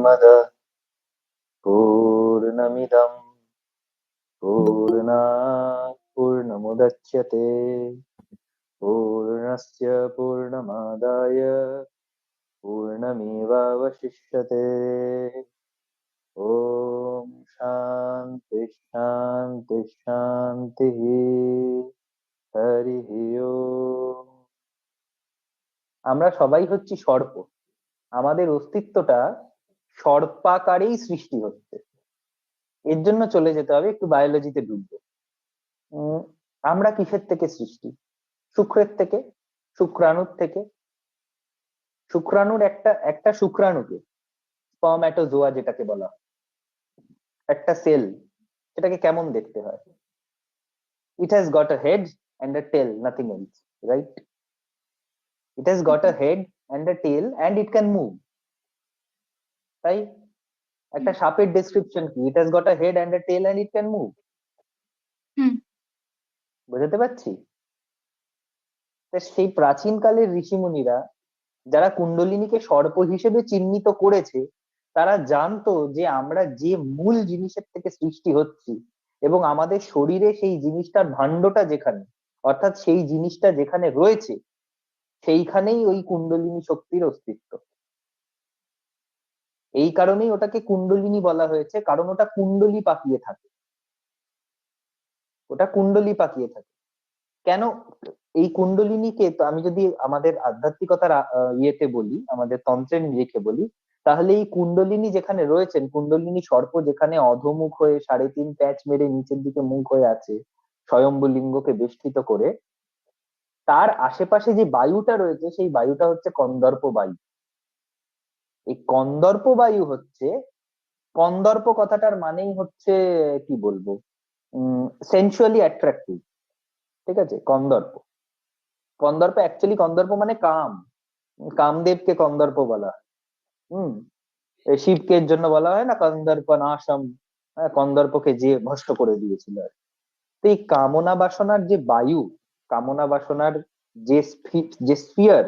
पूर्णमदः पूर्णमिदं पूर्णात् पूर्णमुदच्यते पूर्णस्य पूर्णमादाय पूर्णमेवावशिष्यते। ओम शांति शांति शांति। হরি ওম। আমরা সবাই হচ্ছি সর্প। আমাদের অস্তিত্বটা সর্পাকারেই সৃষ্টি হচ্ছে। এর জন্য চলে যেতে হবে একটু বায়োলজিতে ঢুকবো। উম, আমরা কিসের থেকে সৃষ্টি? শুক্রের থেকে, শুক্রাণুর থেকে। শুক্রাণুর একটা একটা শুক্রাণুকে স্পার্মেটোজোয়া যেটাকে বলা হয়, একটা সেল, সেটাকে কেমন দেখতে হয়? It has got a head and a tail, nothing else, right? It has got a head and a tail and it can move, তাই? একটা সাপের ডেসক্রিপশন কি? It has got a head and a tail and it can move. বুঝতে পারছি? সেই প্রাচীনকালের ঋষিমুনিরা যারা কুণ্ডলিনীকে সর্প হিসেবে চিহ্নিত করেছে, তারা জানতো যে আমরা যে মূল জিনিসের থেকে সৃষ্টি হচ্ছি এবং আমাদের শরীরে সেই জিনিসটার ভাণ্ডটা যেখানে, অর্থাৎ সেই জিনিসটা যেখানে রয়েছে সেইখানেই ওই কুণ্ডলিনী শক্তির অস্তিত্ব। এই কারণেই ওটাকে কুণ্ডলিনী বলা হয়েছে, কারণ ওটা কুণ্ডলী পাকিয়ে থাকে। ওটা কুণ্ডলী পাকিয়ে থাকে কেন? এই কুণ্ডলিনীকে তো আমি যদি আমাদের আধ্যাত্মিকতার ইয়েতে বলি, আমাদের তন্ত্রের নিরিখে বলি, তাহলে এই কুণ্ডলিনী যেখানে রয়েছেন, কুণ্ডলিনী সর্প যেখানে অধোমুখ হয়ে 3.5 প্যাচ মেরে নিচের দিকে মুখ হয়ে আছে স্বয়ম্ভু লিঙ্গকে বেষ্টিত করে, তার আশেপাশে যে বায়ুটা রয়েছে সেই বায়ুটা হচ্ছে কন্দর্প বায়ু। এই কন্দর্প বায়ু হচ্ছে, কন্দর্প কথাটার মানেই হচ্ছে কি বলবো, সেন্সুয়ালি অ্যাট্রাক্টিভ। ঠিক আছে? কন্দর্প, কন্দর্প অ্যাকচুয়ালি কন্দর্প মানে কাম। কামদেবকে কন্দর্প বলা হয়। হম শিবকে এর জন্য বলা হয় না কন্দর্প নাশম, কন্দর্পকে যে ভস্ম করে দিয়েছিল আর কি। তো এই কামনা বাসনার যে বায়ু, কামনা বাসনার যে স্পিয়ার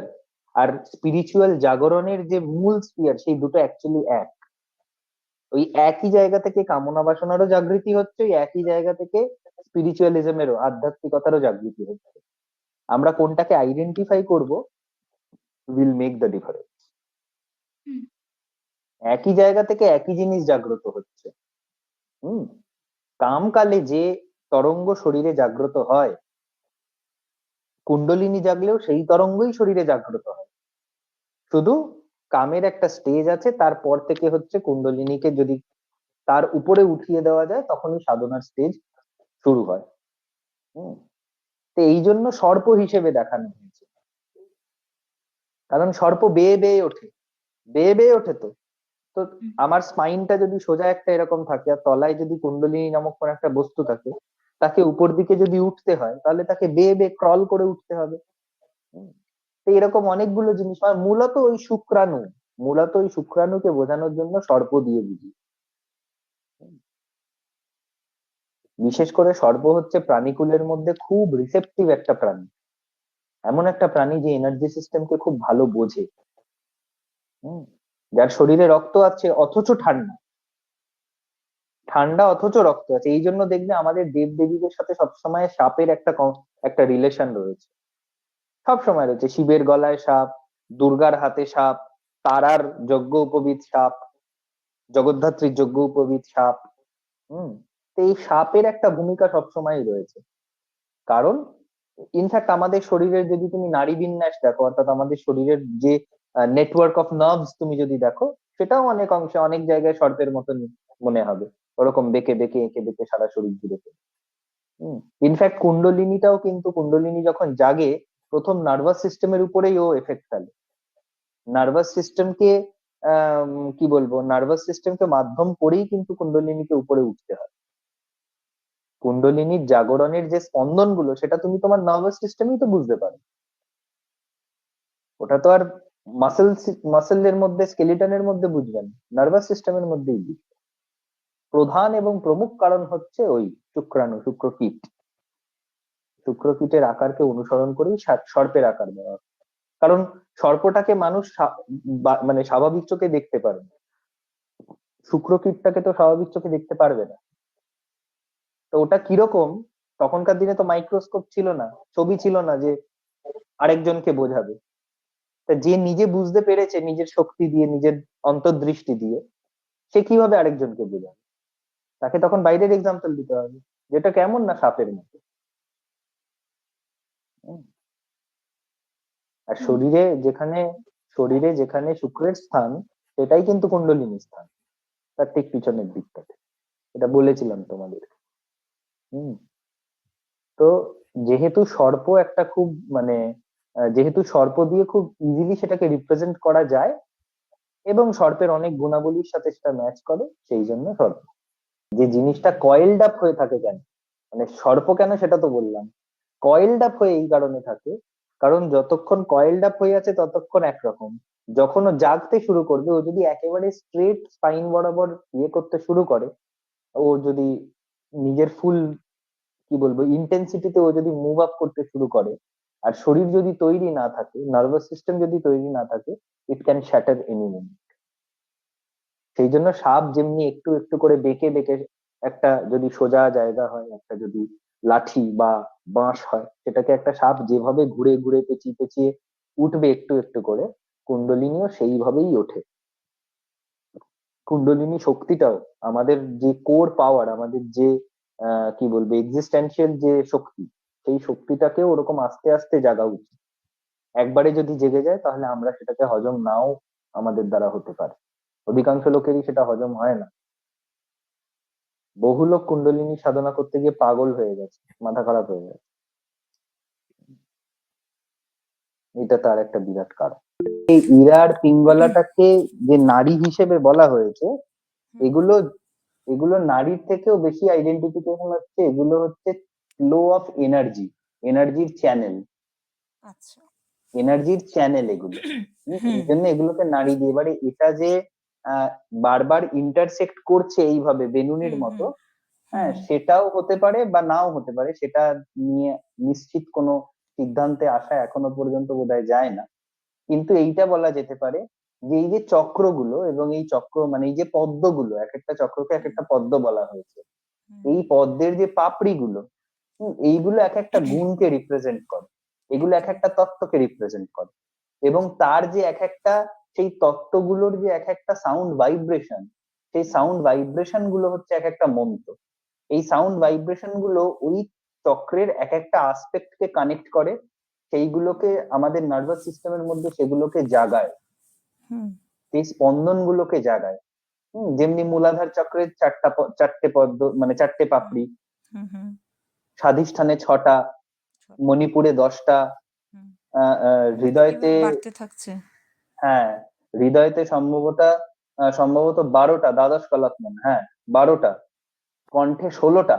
আর স্পিরিচুয়াল জাগরণের যে মূল স্পিয়ার, সেই দুটো অ্যাকচুয়ালি এক। ওই একই জায়গা থেকে কামনা বাসনারও জাগৃতি হচ্ছে, ওই একই জায়গা থেকে স্পিরিচুয়ালিজমেরও, আধ্যাত্মিকতারও জাগৃতি হচ্ছে। আমরা কোনটাকে আইডেন্টিফাই করব উইল মেক দ্য ডিফারেন্স। একই জায়গা থেকে একই জিনিস জাগ্রত হচ্ছে। হুম কামকালে যে তরঙ্গ শরীরে জাগ্রত হয়, কুণ্ডলিনী জাগলেও সেই তরঙ্গই শরীরে জাগ্রত হয়। শুধু কামের একটা স্টেজ আছে, তারপর থেকে হচ্ছে কুণ্ডলিনীকে যদি তার উপরে উঠিয়ে দেওয়া যায় তখনই সাধনার স্টেজ শুরু হয়। হম তো এই জন্য সর্প হিসেবে দেখানো হয়েছে, কারণ সর্প বেয়ে বেয়ে ওঠে, বেয়ে বেয়ে ওঠে। তো তো আমার স্পাইনটা যদি সোজা একটা এরকম থাকে আর তলায় যদি কুণ্ডলিনী নামক কোন একটা বস্তু থাকে, তাকে উপর দিকে যদি উঠতে হয় তাহলে তাকে বেয়ে বেয়ে ক্রল করে উঠতে হবে। হুম, তো এরকম অনেকগুলো জিনিস হয়। মূলত ওই শুক্রাণু, মূলত ওই শুক্রাণুকে বোঝানোর জন্য সর্প দিয়ে বুঝি। বিশেষ করে সর্প হচ্ছে প্রাণীকুলের মধ্যে খুব রিসেপটিভ একটা প্রাণী, এমন একটা প্রাণী যে এনার্জি সিস্টেমকে খুব ভালো বোঝে। হম যার শরীরে রক্ত আছে অথচ ঠান্ডা, ঠান্ডা অথচ রক্ত আছে। এই জন্য দেখবে আমাদের দেব দেবীদের সাথে সবসময় সাপের একটা রিলেশন রয়েছে, সব সময় রয়েছে। শিবের গলায় সাপ, দুর্গার হাতে সাপ, তারার যজ্ঞ উপবিত সাপ, জগদ্ধাত্রীর যজ্ঞ উপবিত সাপ। হম তো এই সাপের একটা ভূমিকা সবসময় রয়েছে। কারণ ইনফ্যাক্ট আমাদের শরীরের যদি তুমি নাড়ী বিন্যাস দেখো, অর্থাৎ আমাদের শরীরের যে নেটওয়ার্ক অফ নার্ভস তুমি যদি দেখো, সেটাও অনেক অংশে অনেক জায়গায় সর্পের মতন মনে হবে, ওরকম বেঁকে বেঁকে এঁকে বেঁকে সারা শরীর জুড়ে। ইনফ্যাক্ট কুণ্ডলিনীটাও কিন্তু, কুণ্ডলিনী যখন জাগে প্রথম নার্ভাস সিস্টেমের উপরেই ও এফেক্ট ফেলে। নার্ভাস সিস্টেমকে কি বলবো, নার্ভাস সিস্টেমকে মাধ্যম করেই কিন্তু কুণ্ডলিনীকে উপরে উঠতে হয়। কুণ্ডলিনীর জাগরণের যে স্পন্দন গুলো, সেটা তুমি তোমার নার্ভাস সিস্টেমেই তো বুঝতে পারো। ওটা তো আর মাসেল মাসেলের মধ্যে, স্কেলিটনের মধ্যে বুঝবে না, নার্ভাস সিস্টেমের মধ্যেই বুঝবে। প্রধান এবং প্রমুখ কারণ হচ্ছে ওই শুক্রাণু, শুক্রকীট। শুক্রকীটের আকারকে অনুসরণ করেই সর্পের আকার দেওয়া হয়। কারণ সর্পটাকে মানুষ মানে স্বাভাবিক চোখে দেখতে পারে না। শুক্রকীটটাকে তো স্বাভাবিক চোখে দেখতে পারবে না। তো ওটা কিরকম, তখনকার দিনে তো মাইক্রোস্কোপ ছিল না, ছবি ছিল না যে আরেকজনকে বোঝাবে। তা যে নিজে বুঝতে পেরেছে নিজের শক্তি দিয়ে, নিজের অন্তর্দৃষ্টি দিয়ে, সে কিভাবে আরেকজনকে বোঝাবে? তাকে তখন বাইরের এক্সাম্পল দিতে হবে, যেটা কেমন না সাপের মতো। হুম। আর হুম, শরীরে যেখানে শুক্রের স্থান, সেটাই কিন্তু কুণ্ডলিনী স্থান, তার ঠিক পিছনের দিকটাতে। এটা বলেছিলাম তোমাদের। হুম। তো যেহেতু সর্প একটা খুব মানে যেহেতু সর্প দিয়ে খুব ইজিলি সেটাকে রিপ্রেজেন্ট করা যায়, এবং সর্পের অনেক গুণাবলীর সাথে সেটা ম্যাচ করে, সেই জন্য সর্প। যে জিনিসটা কয়েলড আপ হয়ে থাকে কেন, মানে সর্প কেন সেটা তো বললাম। কয়েলড আপ হয়ে এই কারণে থাকে, কারণ যতক্ষণ কয়েলড আপ হয়ে আছে ততক্ষণ একরকম, যখন ও জাগতে শুরু করবে, ও যদি একেবারে স্ট্রেট স্পাইন বরাবর ইয়ে করতে শুরু করে, ও যদি নিজের ফুল কি বলবো ইন্টেন্সিটিতে ও যদি মুভ আপ করতে শুরু করে, আর শরীর যদি তৈরি না থাকে, নার্ভাস সিস্টেম যদি তৈরি না থাকে, it can shatter any moment. সেই জন্য সাপ যেমনি একটু একটু করে বেঁকে বেঁকে, একটা যদি সোজা জায়গা হয়, একটা যদি লাঠি বা বাঁশ হয়, সেটাকে একটা সাপ যেভাবে ঘুরে ঘুরে পেঁচিয়ে পেঁচিয়ে উঠবে একটু একটু করে, কুণ্ডলিনীও সেইভাবেই ওঠে। কুণ্ডলিনী শক্তিটাও, আমাদের যে কোর পাওয়ার, আমাদের যে কি বলবো এক্সিস্টেন্সিয়াল যে শক্তি, সেই শক্তিটাকেও ওরকম আস্তে আস্তে জাগা উচিত। একবারে যদি জেগে যায় তাহলে আমরা সেটাকে হজম নাও আমাদের দ্বারা হতে পারে, অধিকাংশ লোকেরই সেটা হজম হয় না। বহু লোক কুণ্ডলিনী সাধনা করতে গিয়ে পাগল হয়ে গেছে, মাথা খারাপ হয়ে গেছে। এটা তার একটা বিরাট কারণ। এই ইরা আর পিঙ্গলাটাকে যে নারী হিসেবে বলা হয়েছে, হুম, এগুলো এগুলো নারীর থেকেও বেশি আইডেন্টিফিকেশন হচ্ছে, এগুলো হচ্ছে ফ্লো অফ এনার্জি, এনার্জির চ্যানেল, আচ্ছা। এনার্জির চ্যানেল এগুলো। হুম, এই জন্য এগুলোকে নারী দিয়ে, এবারে এটা যে আহ, বারবার ইন্টারসেক্ট করছে এইভাবে বেলুনের হুম, মতো, হুম, হ্যাঁ হুম, সেটাও হতে পারে বা নাও হতে পারে, সেটা নিয়ে নিশ্চিত কোনো সিদ্ধান্তে আসা এখনো পর্যন্ত বোধহয় যায় না। কিন্তু এইটা বলা যেতে পারে যে এই যে চক্রগুলো, এবং এই চক্র মানে এই যে পদ্মগুলো, এক একটা চক্রকে এক হুম, একটা পদ্ম বলা হয়েছে, হুম, এই পদ্মের যে পাপড়িগুলো, এইগুলো এক একটা গুণকে রিপ্রেজেন্ট করে, এগুলো এক হুম, একটা তত্ত্বকে রিপ্রেজেন্ট করে। এবং তার যে এক একটা, সেই তত্ত্বগুলোর যে এক একটা সাউন্ড ভাইব্রেশন, সেই হুম, সাউন্ড ভাইব্রেশন গুলো হচ্ছে এক একটা মন্ত্র। এই সাউন্ড হুম, ভাইব্রেশন গুলো ওই চক্রের এক একটা আসপেক্ট কে কানেক্ট করে, সেইগুলোকে আমাদের নার্ভাস সিস্টেমের মধ্যে সেগুলোকে জাগায়, হুম, সেই স্পন্দন গুলোকে জাগায়। যেমনি মূলাধার চক্রের চারটে পদ্ম মানে চারটে হুম, পাপড়ি, হুম, হুম, স্বাধিষ্ঠানে ছটা, ছটা। মণিপুরে 10টা, হুম, এটা হৃদয়তে, কিভাবে বাড়তে থাকছে? হ্যাঁ হৃদয়তে সম্ভবত 12টা, দ্বাদশ কলাত্মন, হ্যাঁ 12টা, কণ্ঠে 16টা,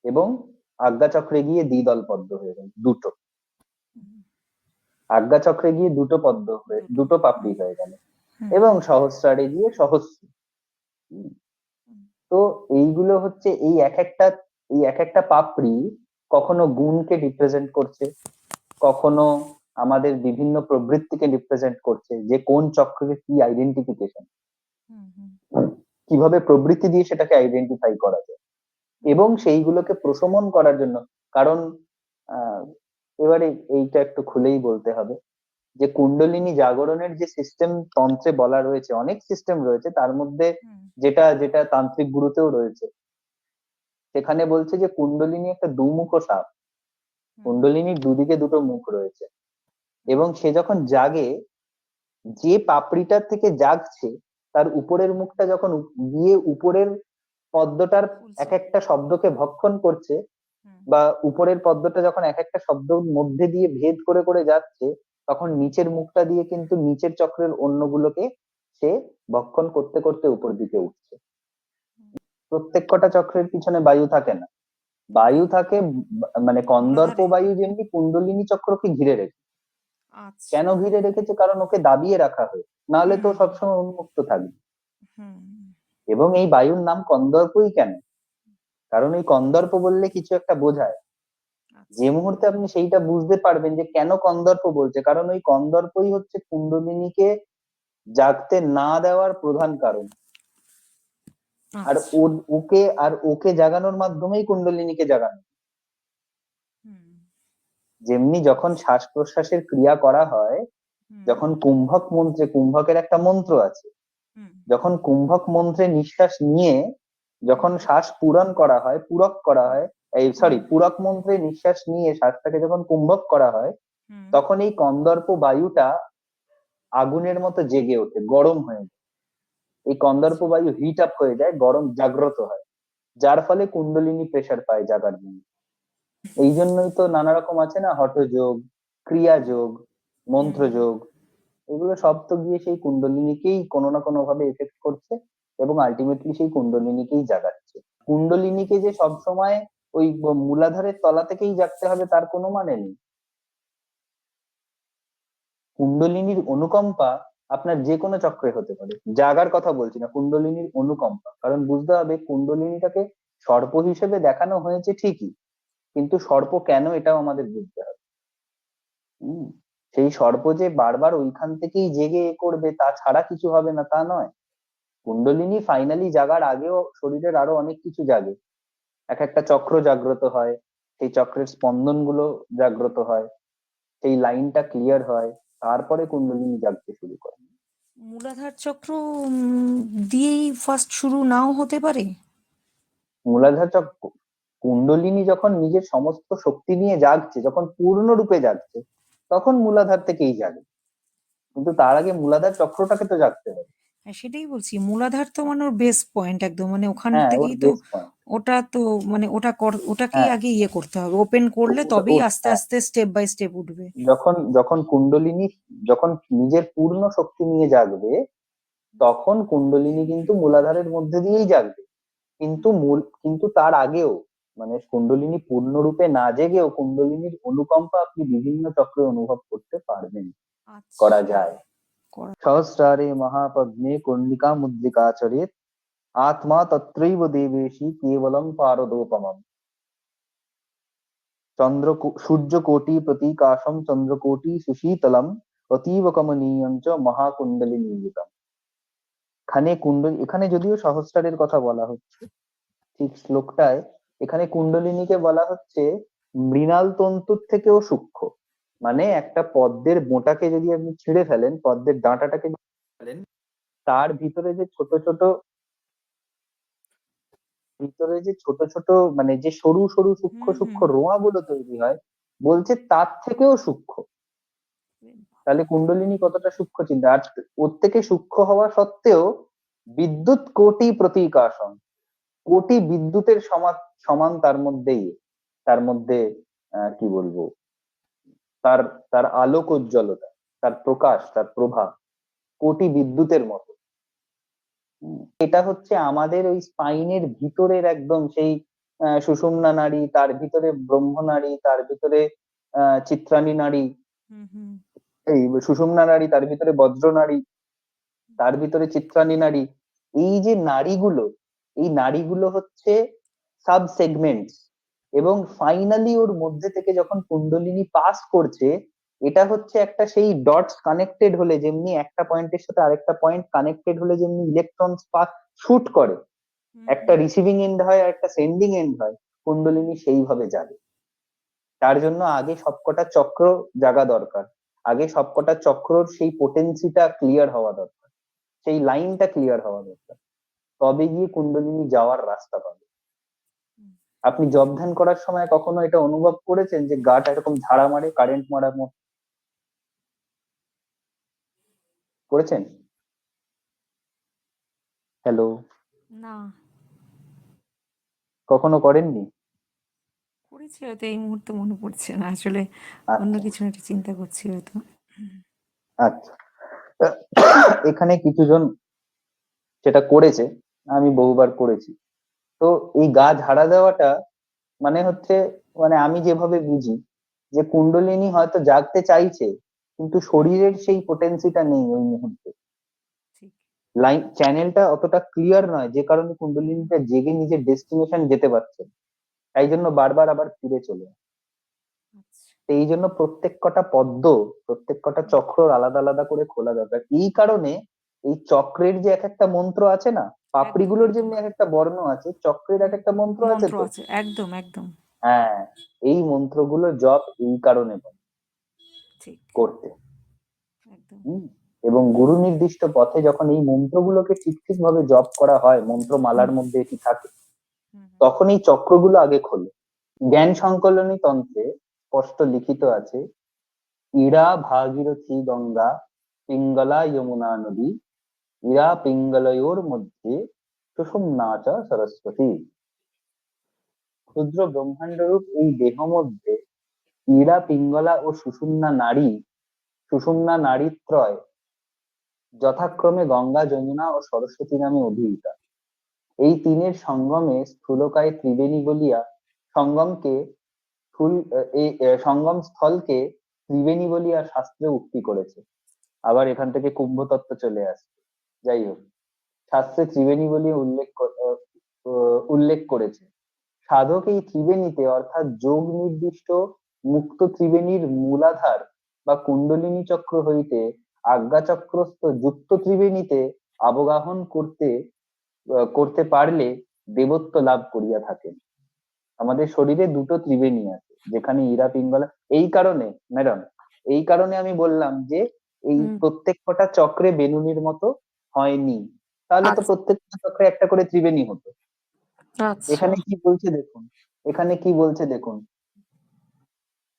এবং আজ্ঞাচক্রে গিয়ে দ্বিদল পদ্ম হয়ে গেল দুটো। হুম, আজ্ঞাচক্রে গিয়ে দুটো পদ্ম হয়ে দুটো। দুটো পাপড়ি হুম, হয়ে গেল, হুম, এবং হুম, সহস্রারে গিয়ে সহস্র। উম, হুম, তো এইগুলো হচ্ছে এই এক একটা পাপড়ি কখনো গুণকে রিপ্রেজেন্ট করছে, কখনো আমাদের বিভিন্ন প্রবৃত্তিকে রিপ্রেজেন্ট করছে, যে কোন চক্রের কি আইডেন্টিফিকেশন, হুম, হুম, কিভাবে প্রবৃত্তি দিয়ে সেটাকে আইডেন্টিফাই করা যায়, হুম, এবং সেইগুলোকে প্রশমন করার জন্য। কারণ আহ এবারে এইটা একটু খুলেই বলতে হবে যে কুণ্ডলিনী জাগরণের যে সিস্টেম তন্ত্রে বলা রয়েছে, অনেক সিস্টেম রয়েছে, তার মধ্যে হুম, যেটা যেটা তান্ত্রিক গুরুতেও রয়েছে, সেখানে বলছে যে কুণ্ডলিনী একটা দুমুখ সাপ। হুম, কুণ্ডলিনীর দুদিকে দুটো মুখ রয়েছে, হুম, এবং সে যখন জাগে, যে পাপড়িটার থেকে জাগছে, তার উপরের মুখটা যখন গিয়ে উপরের পদ্মটার ফুলছে। এক একটা শব্দকে ভক্ষণ করছে, হুম, বা উপরের পদ্মটা যখন এক একটা শব্দের মধ্যে দিয়ে ভেদ করে করে যাচ্ছে, তখন হুম, নিচের মুখটা দিয়ে কিন্তু নিচের চক্রের অন্যগুলোকে সে ভক্ষণ করতে করতে উপর দিকে উঠছে। হুম, প্রত্যেক কটা চক্রের পিছনে বায়ু থাকে না, বায়ু থাকে মানে কন্দর্প মূলাধারে। বায়ু যেমনি কুণ্ডলিনী চক্রকে ঘিরে রেখে। কেন আচ্ছা। ঘিরে রেখেছে? কারণ ওকে দাবিয়ে রাখা হয়েছে, নাহলে তো হুম, সবসময় উন্মুক্ত থাকবে। হুম, এবং এই বায়ুর নাম কন্দর্পই কেন? কারণ এই কন্দর্প বললে কিছু একটা বোঝায়। যে আচ্ছা। মুহূর্তে আপনি সেইটা বুঝতে পারবেন যে কেন কন্দর্প বলছে, কারণ ওই কন্দর্পই হচ্ছে কুণ্ডলিনীকে জাগতে না দেওয়ার প্রধান কারণ। আর আচ্ছা। ওকে জাগানোর মাধ্যমেই কুণ্ডলিনীকে জাগানো। হুম যেমনি যখন শ্বাস প্রশ্বাসের ক্রিয়া করা হয়, হুম যখন কুম্ভকের একটা মন্ত্র আছে, হুম যখন কুম্ভক মন্ত্রে নিঃশ্বাস নিয়ে যখন হুম শ্বাস পূরণ করা হয়, পূরক করা হয়, এই হুম সরি পূরক মন্ত্রে নিঃশ্বাস নিয়ে শ্বাসটাকে যখন কুম্ভক করা হয়, হুম তখন এই কন্দর্প বায়ুটা আগুনের মতো জেগে ওঠে, গরম হয়ে যায়। এই কন্দর্প আচ্ছা। বায়ু হিট আপ হয়ে যায়, গরম জাগ্রত হয়, যার ফলে কুণ্ডলিনী প্রেসার পায় জাগার জন্য। এই জন্যই তো নানা রকম আছে না, হঠযোগ, ক্রিয়া যোগ, হুম মন্ত্রযোগ, এগুলো সব তো গিয়ে সেই কুণ্ডলিনীকেই কোনো না কোনো ভাবে এফেক্ট করছে, এবং আলটিমেটলি সেই কুণ্ডলিনীকেই জাগাচ্ছে। কুণ্ডলিনীকে যে সবসময় ওই মূলাধারের তলা থেকেই জাগতে হবে তার কোনো মানে নেই। কুণ্ডলিনীর অনুকম্পা আপনার যে কোনো চক্রে হতে পারে, জাগার কথা বলছি না, কুণ্ডলিনীর অনুকম্পা। কারণ বুঝতে হবে কুণ্ডলিনীটাকে সর্প হিসেবে দেখানো হয়েছে ঠিকই, কিন্তু সর্প কেন এটাও আমাদের বুঝতে হবে। হম সেই সর্প যে বারবার ওইখান থেকেই জেগে এ করবে তা ছাড়া কিছু হবে না তা নয়। কুণ্ডলিনী ফাইনালি জাগার আগেও শরীরের আরো অনেক কিছু জাগে, এক একটা চক্র জাগ্রত হয়, সেই চক্রের স্পন্দন গুলো জাগ্রত হয়, সেই লাইনটা ক্লিয়ার হয়, তারপরে কুণ্ডলিনী জাগতে শুরু করে। মূলাধার চক্র দিয়েই ফার্স্ট শুরু নাও হতে পারে। মূলাধার চক্র, কুণ্ডলিনী যখন নিজের সমস্ত শক্তি নিয়ে জাগছে, যখন পূর্ণরূপে জাগছে, তখন মূলাধার থেকেই জাগে, কিন্তু তার আগে মূলাধার চক্রটাকে তো জাগতে হবে। হ্যাঁ, সেটাই বলছি, মূলাধার তো মানে ওর বেস পয়েন্ট একদম, মানে ওখান হ্যাঁ, ওর থেকেই তো বেস পয়েন্ট। ওটা তো মানে ওটাকেই হ্যাঁ, আগে ইয়ে করতে হবে, ওপেন করলে তবেই আস্তে হ্যাঁ, আস্তে স্টেপ বাই স্টেপ উঠবে। যখন যখন কুণ্ডলিনী যখন নিজের পূর্ণ শক্তি নিয়ে জাগবে, তখন কুণ্ডলিনী কিন্তু মূলাধারের মধ্যে দিয়েই জাগবে। কিন্তু তার আগেও, মানে কুণ্ডলিনী পূর্ণরূপে না জেগেও কুণ্ডলিনীর অনুকম্পা আপনি বিভিন্ন চক্রে অনুভব করতে পারবেন, করা আচ্ছা। যায়। করা। সহস্রারে মহাপদ্মে কর্ণিকা মুদ্রিকাচরেত, আত্মা তত্রৈব দেবেশি কেবলম পারদোপমম। সূর্যকোটি প্রতীকাশম চন্দ্রকোটি সুশীতলম, অতীব কমনীয়ম চ মহাকুণ্ডলিনীযুতম। এখানে যদিও সহস্রারের কথা বলা হচ্ছে, ঠিক শ্লোকটায় এখানে কুণ্ডলিনীকে বলা হচ্ছে মৃণাল তন্তুর থেকেও সূক্ষ্ম। মানে একটা পদ্মের বোঁটাকে যদি আপনি ছিঁড়ে ফেলেন, পদ্মের ডাঁটাটাকে যদি ফেলেন, তার ভিতরে যে ছোট ছোট মানে যে সরু সরু সূক্ষ্ম হুম হুম সূক্ষ্ম রোঁয়া গুলো তৈরি হয়, বলছে তার থেকেও সূক্ষ্ম। তাহলে কুণ্ডলিনী কতটা সূক্ষ্ম চিন্তা, আর ওর থেকে সূক্ষ্ম হওয়া সত্ত্বেও বিদ্যুৎ কোটি প্রতীকাশন, কোটি বিদ্যুতের সমান সমান তার মধ্যে কি বলবো, তার তার আলোক উজ্জ্বলতা, তার প্রকাশ, তার প্রভা কোটি বিদ্যুতের মতো। এটা হচ্ছে আমাদের ওই স্পাইনের ভিতরের একদম সেই সুষুম্না নাড়ি, তার ভিতরে ব্রহ্ম নাড়ি, তার ভিতরে চিত্রাণী নাড়ি, হুম হুম এই সুষুম্না নাড়ি, তার ভিতরে বজ্র নাড়ি, তার ভিতরে চিত্রাণী নাড়ি। এই যে নাড়িগুলো, এই নাড়িগুলো হচ্ছে সাব সেগমেন্ট, এবং ফাইনালি ওর মধ্যে থেকে যখন কুণ্ডলিনী পাস করছে, এটা হচ্ছে একটা সেই ডটস কানেক্টেড হলে যেমনি একটা পয়েন্টের সাথে আরেকটা পয়েন্ট কানেক্টেড হলে যেমনি ইলেকট্রন পাস শুট করে, হুম একটা হুম রিসিভিং এন্ড হয় আর একটা সেন্ডিং এন্ড হয়, হুম। কুণ্ডলিনী সেইভাবে যাবে। তার জন্য আগে সবকটা চক্র জাগা দরকার, আগে সবকটা চক্রর সেই পোটেন্সিটা ক্লিয়ার হওয়া দরকার, সেই লাইনটা ক্লিয়ার হওয়া দরকার, তবে গিয়ে কুণ্ডলিনী যাওয়ার রাস্তা পাবে। হুম। আপনি জব ধ্যান করার সময় কখনো এটা অনুভব করেছেন যে গাটা এরকম ঝাড়া মারে, কারেন্ট মারার মতো? করেছেন? হ্যালো? না, কখনো করেননি? করেছি হয়তো, এই মুহূর্তে মনে পড়ছে না আসলে, অন্য আচ্ছা, কিছু একটা চিন্তা করছি হয়তো। আচ্ছা। এখানে কিছু জন সেটা করেছে, আমি বহুবার করেছি। তো এই গা ঝাড়া দেওয়াটা মানে হচ্ছে, মানে আমি যেভাবে বুঝি, যে কুণ্ডলিনী হয়তো জাগতে চাইছে, কিন্তু হুম। শরীরের সেই পোটেন্সিটা নেই ওই মুহূর্তে, ঠিক। লাইন চ্যানেলটা অতটা ক্লিয়ার নয়, যে কারণে কুণ্ডলিনীটা জেগে নিজের ডেস্টিনেশন যেতে পারছে না। তাই জন্য বারবার আবার ফিরে চলে আসে। আচ্ছা। তো এই জন্য প্রত্যেক কটা পদ্ম, প্রত্যেক কটা চক্র আলাদা আলাদা করে খোলা দরকার। এই কারণে এই চক্রের যে এক একটা মন্ত্র আছে না, পাপড়িগুলোর একদম যেমনি এক একটা বর্ণ আছে, চক্রের এক একটা মন্ত্র আছে মন্ত্র তো। আছে, একদম একদম হ্যাঁ, এই মন্ত্রগুলো জপ এই কারণে বলে ঠিক, করতে। একদম। হুম। এবং গুরু নির্দিষ্ট পথে যখন এই মন্ত্রগুলোকে ঠিক ঠিক ভাবে জপ করা হয়, হুম মন্ত্রমালার মধ্যে এটি থাকে, হুম হুম। তখন এই চক্রগুলো আগে খোলে। জ্ঞান সংকলনী তন্ত্রে স্পষ্ট লিখিত আছে, ইড়া ভাগীরথী গঙ্গা পিঙ্গলা যমুনা নদী, ইড়া পিঙ্গলয়োর মধ্যে সুষুম্না চ সরস্বতী। ক্ষুদ্র ব্রহ্মাণ্ডরূপ এই দেহ মধ্যে ইড়া পিঙ্গলা ও সুষুম্না নারীত্রয় যথাক্রমে গঙ্গা, যমুনা ও সরস্বতী নামে অভিহিতা। এই তিনের সঙ্গমে স্থূলকায় ত্রিবেণী বলিয়া সঙ্গমকে স্থূল এই সঙ্গম স্থলকে ত্রিবেণী বলিয়া শাস্ত্রে উক্তি করেছে। আবার এখান থেকে কুম্ভতত্ত্ব চলে আসছে। যাই হোক, শাস্ত্রে ত্রিবেণী বলিয়া উল্লেখ করেছে। সাধক এই ত্রিবেণীতে অর্থাৎ যোগ নির্দিষ্ট মুক্ত ত্রিবেণীর মূলাধার বা কুণ্ডলিনী চক্র হইতে আজ্ঞাচক্রস্থ যুক্ত ত্রিবেণীতে অবগাহন করতে পারলে দেবত্ব লাভ করিয়া থাকেন। আমাদের শরীরে দুটো ত্রিবেণী আছে, যেখানে ইরা পিঙ্গলা। এই কারণে ম্যাডাম, এই কারণে আমি বললাম যে এই হুম, প্রত্যেক কটা চক্রে বেনুনির মতো হয়নি, তাহলে তো আচ্ছা প্রত্যেকটা চক্রে একটা করে ত্রিবেণী হতো। আচ্ছা। এখানে কি বলছে দেখুন, এখানে কি বলছে দেখুন,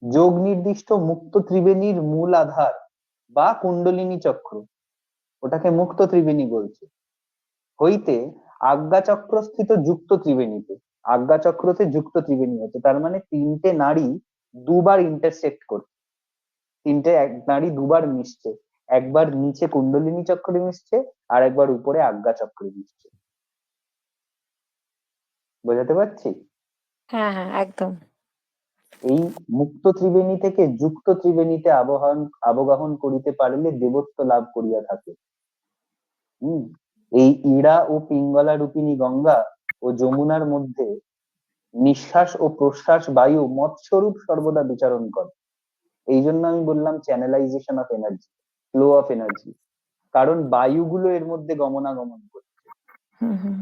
যোগ নির্দিষ্ট মুক্ত ত্রিবেণীর মূল আধার বা কুণ্ডলিনী চক্র, ওটাকে মুক্ত ত্রিবেণী বলছে, হইতে আজ্ঞাচক্রস্থিত যুক্ত ত্রিবেণীতে, আজ্ঞাচক্রতে যুক্ত ত্রিবেণী হচ্ছে, তার মানে তিনটে নারী দুবার ইন্টারসেক্ট করছে, এক নারী দুবার মিশছে। একবার নিচে কুণ্ডলিনী চক্রে মিশছে, আর একবার উপরে আজ্ঞা চক্রে মিশছে। বোঝাতে পারছি? হ্যাঁ হ্যাঁ একদম। এই মুক্ত ত্রিবেণী থেকে যুক্ত ত্রিবেণীতে অবগাহন করিতে পারিলে দেবত্ব লাভ করিয়া থাকে। হম। এই ইড়া ও পিঙ্গলা রূপিণী গঙ্গা ও যমুনার মধ্যে নিঃশ্বাস ও প্রশ্বাস বায়ু মৎস্বরূপ সর্বদা বিচরণ করে। এই জন্য আমি বললাম channelization of energy, flow of energy, কারণ বায়ুগুলো এর মধ্যে গমনাগমন করে। হুম হুম।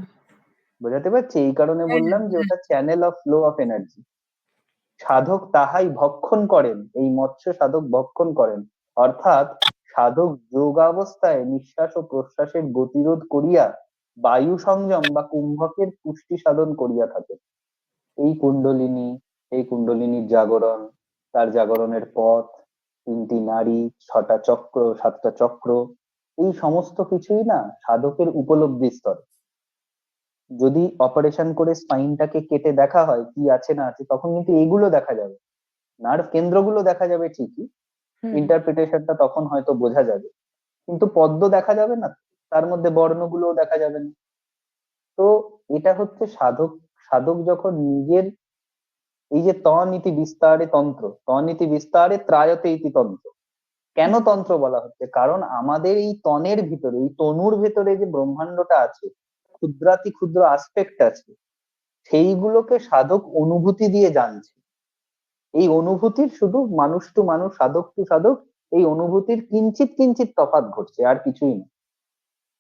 বোঝাতে পারছি? এই কারণে হ্যাঁ বললাম যে হ্যাঁ। ওটা channel of flow of energy. সাধক তাহাই ভক্ষণ করেন, এই মৎস্য সাধক ভক্ষণ করেন, অর্থাৎ সাধক যোগাবস্থায় নিঃশ্বাস ও প্রশ্বাসের গতিরোধ করিয়া বায়ু সংযম বা কুম্ভকের পুষ্টি সাধন করিয়া থাকে। এই কুণ্ডলিনী, এই কুণ্ডলিনীর জাগরণ, তার জাগরণের পথ, তিনটি নারী, ছটা চক্র, সাতটা চক্র, এই সমস্ত কিছুই না সাধকের উপলব্ধি স্তর। যদি অপারেশন করে স্পাইনটাকে কেটে দেখা হয় কি আছে না আছে, তখন কিন্তু এগুলো দেখা যাবে, নার্ভ কেন্দ্রগুলো দেখা যাবে ঠিকই, হুম হুম। ইন্টারপ্রিটেশনটা তখন হয়তো বোঝা যাবে, কিন্তু পদ্ম দেখা যাবে না, তার মধ্যে বর্ণগুলোও দেখা যাবে না। তো এটা হচ্ছে সাধক, সাধক যখন নিজের এই যে তনীতি বিস্তারে তন্ত্র, তনীতি বিস্তারে ত্রায়তে ইতি তন্ত্র, কেন তন্ত্র বলা হচ্ছে, কারণ আমাদের এই তনের ভিতরে, এই তনুর ভেতরে যে ব্রহ্মাণ্ডটা আছে, ক্ষুদ্রাতি ক্ষুদ্র আসপেক্ট আছে, সেইগুলোকে সাধক অনুভূতি দিয়ে জানছে। এই অনুভূতির শুধু মানুষ টু মানুষ, সাধক টু সাধক, এই অনুভূতির কিঞ্চিত কিঞ্চিত তফাৎ ঘটছে, আর কিছুই না।